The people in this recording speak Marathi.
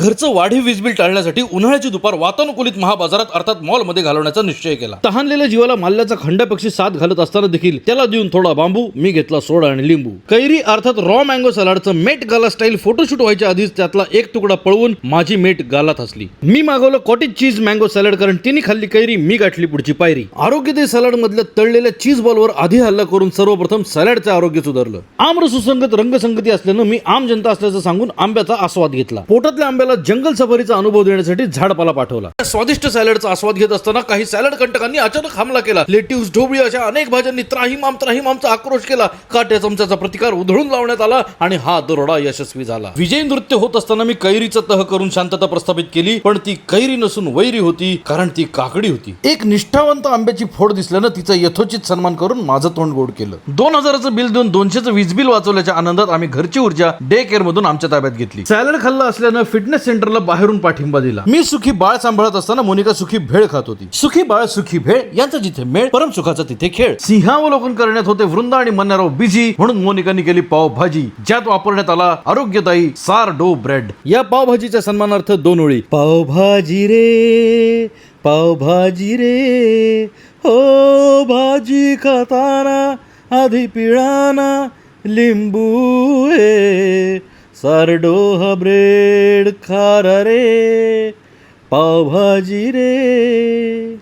घरचं वाढीव वीज बिल टाळण्यासाठी उन्हाळ्याची दुपार वातानुकूलित महाबाजारात अर्थात मॉलमध्ये घालवण्याचा निश्चय केला. तहानलेल्या जीवाला माल्याचा खंडापेक्षी साथ घालत असताना देखील त्याला देऊन थोडा बांबू, मी घेतला सोडा आणि लिंबू. कैरी अर्थात रॉ मँगो सलाडचं मेट गाला स्टाईल फोटोशूट व्हायच्या आधीच त्यातला एक तुकडा पळवून माझी मेट गालात हसली. मी मागवलं कॉटेज चीज मँगो सॅलड कारण तिने खाल्ली कैरी, मी गाठली पुढची पायरी. आरोग्यदायी सलाड मधल्या तळलेल्या चीज बॉलवर आधी हल्ला करून सर्वप्रथम सॅलडचं आरोग्य सुधारलं. आम्र सुसंगत रंगसंगती असल्यानं मी आम जनता असल्याचं सांगून आंब्याचा आस्वाद घेतला. पोटातल्या आंब्याला जंगल सफारीचा अनुभव देण्यासाठी झाडपाला पाठवला. स्वादिष्ट सॅलडचा आस्वाद घेत असताना काही सॅलड कंटकांनी अचानक हमला केला. लेट्यूस, ढोबळी अशा अनेक भाज्यांनी त्राहिमामचा आक्रोश केला. काट्या चमच्याचा प्रतिकार उधळून लावण्यात आला आणि हा दरोडा यशस्वी झाला. विजयी नृत्य होत असताना मी कैरीचा तह करून शांतता प्रस्थापित केली, पण ती कैरी नसून वैरी होती, कारण ती काकडी होती. एक निष्ठावंत आंब्याची फोड दिसल्यानं तिचा यथोचित सन्मान करून माझं तोंड गोड केलं. 2000चं बिल देऊन 200चं वीज बिल वाचवल्याच्या आनंदात आम्ही घरची ऊर्जा डे केअर मधून आमच्या ताब्यात घेतली. सॅलड खाल्लं असल्यानं फिटनेस सेंटरला बाहेरून पाठिंबा दिला. मी सुखी बाळ सांभाळत असताना मोनिका सुखी भेळ खात होती. सुखी बाळ सुखी भेळ यांचा जिथे मेळ, परम सुखाचा तिथे खेळ. सिंहावलोकन करण्यात होते वृंदा आणि मन्याराव बिझी, म्हणून मोनिकांनी केली पावभाजी, ज्यात वापरण्यात आला आरोग्यदायी सारडो ब्रेड. या पावभाजीच्या सन्मानार्थ 2 ओळी. पावभाजी रे, पावभाजी रे, हो भाजी खाताना आधी पिळाना लिंबू हे, सारडो हा ब्रेड खारा रे, पावभाजी रे.